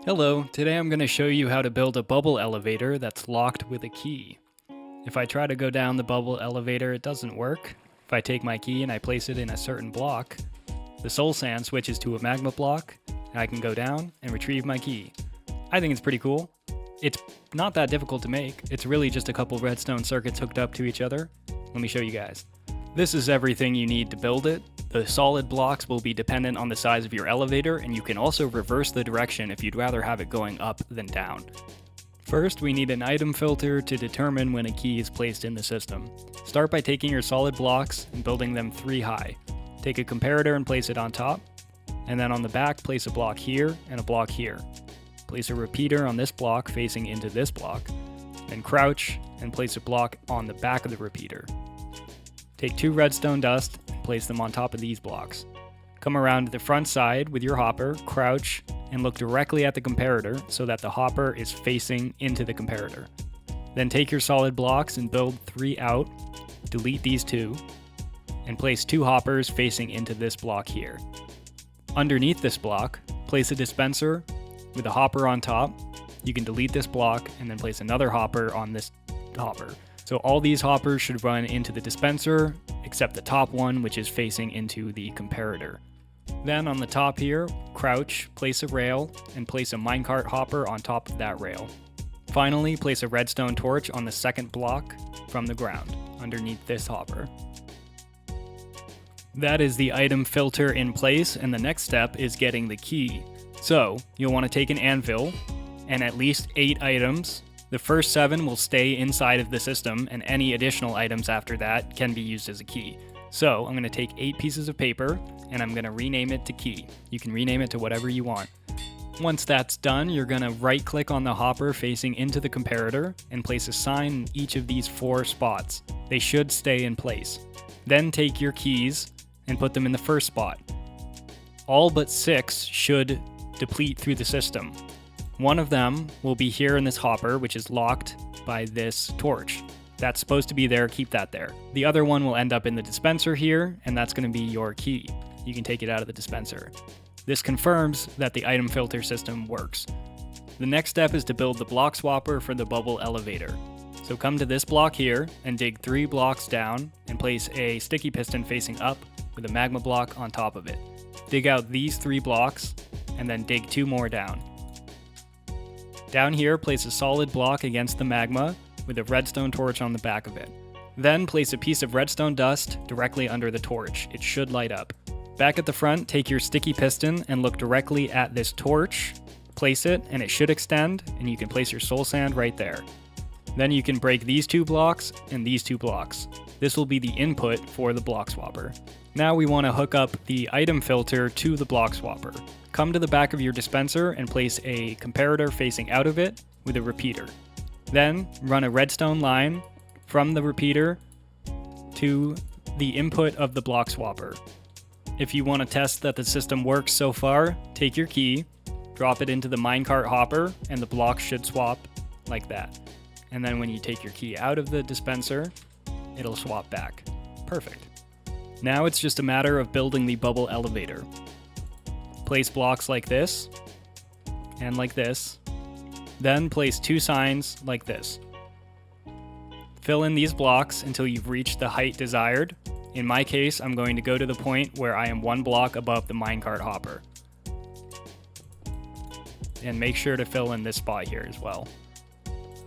Hello, today I'm going to show you how to build a bubble elevator that's locked with a key. If I try to go down the bubble elevator, it doesn't work. If I take my key and I place it in a certain block, the soul sand switches to a magma block, and I can go down and retrieve my key. I think it's pretty cool. It's not that difficult to make. It's really just a couple redstone circuits hooked up to each other. Let me show you guys. This is everything you need to build it. The solid blocks will be dependent on the size of your elevator, and you can also reverse the direction if you'd rather have it going up than down. First, we need an item filter to determine when a key is placed in the system. Start by taking your solid blocks and building them 3 high. Take a comparator and place it on top, and then on the back place a block here and a block here. Place a repeater on this block facing into this block, then crouch and place a block on the back of the repeater. Take 2 redstone dust and place them on top of these blocks. Come around to the front side with your hopper, crouch, and look directly at the comparator so that the hopper is facing into the comparator. Then take your solid blocks and build 3 out, delete these 2, and place 2 hoppers facing into this block here. Underneath this block, place a dispenser with a hopper on top. You can delete this block and then place another hopper on this hopper. So all these hoppers should run into the dispenser, except the top one, which is facing into the comparator. Then on the top here, crouch, place a rail, and place a minecart hopper on top of that rail. Finally, place a redstone torch on the second block from the ground, underneath this hopper. That is the item filter in place, and the next step is getting the key. So, you'll want to take an anvil, and at least 8 items. The first 7 will stay inside of the system, and any additional items after that can be used as a key. So I'm going to take 8 pieces of paper, and I'm going to rename it to key. You can rename it to whatever you want. Once that's done, you're going to right-click on the hopper facing into the comparator, and place a sign in each of these 4 spots. They should stay in place. Then take your keys, and put them in the first spot. All but 6 should deplete through the system. One of them will be here in this hopper, which is locked by this torch. That's supposed to be there, keep that there. The other one will end up in the dispenser here, and that's going to be your key. You can take it out of the dispenser. This confirms that the item filter system works. The next step is to build the block swapper for the bubble elevator. So come to this block here and dig 3 blocks down and place a sticky piston facing up with a magma block on top of it. Dig out these 3 blocks and then dig 2 more down. Down here, place a solid block against the magma with a redstone torch on the back of it. Then place a piece of redstone dust directly under the torch. It should light up. Back at the front, take your sticky piston and look directly at this torch. Place it, and it should extend, and you can place your soul sand right there. Then you can break these 2 blocks and these 2 blocks. This will be the input for the block swapper. Now we want to hook up the item filter to the block swapper. Come to the back of your dispenser and place a comparator facing out of it with a repeater. Then run a redstone line from the repeater to the input of the block swapper. If you want to test that the system works so far, take your key, drop it into the minecart hopper, and the block should swap like that. And then when you take your key out of the dispenser, it'll swap back. Perfect. Now it's just a matter of building the bubble elevator. Place blocks like this, and like this. Then place 2 signs like this. Fill in these blocks until you've reached the height desired. In my case, I'm going to go to the point where I am 1 block above the minecart hopper. And make sure to fill in this spot here as well.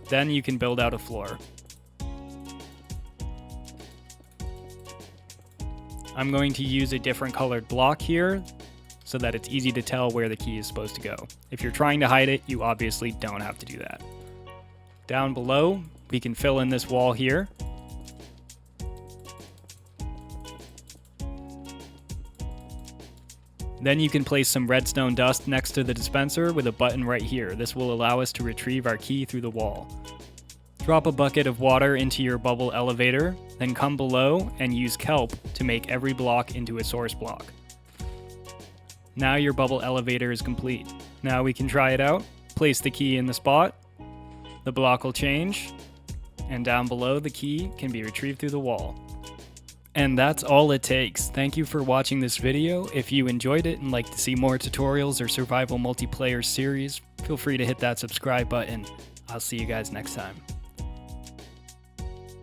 Then you can build out a floor. I'm going to use a different colored block here so that it's easy to tell where the key is supposed to go. If you're trying to hide it, you obviously don't have to do that. Down below, we can fill in this wall here. Then you can place some redstone dust next to the dispenser with a button right here. This will allow us to retrieve our key through the wall. Drop a bucket of water into your bubble elevator, then come below and use kelp to make every block into a source block. Now your bubble elevator is complete. Now we can try it out. Place the key in the spot. The block will change, and down below the key can be retrieved through the wall. And that's all it takes. Thank you for watching this video. If you enjoyed it and like to see more tutorials or survival multiplayer series, feel feel free to hit that subscribe button. I'll see you guys next time.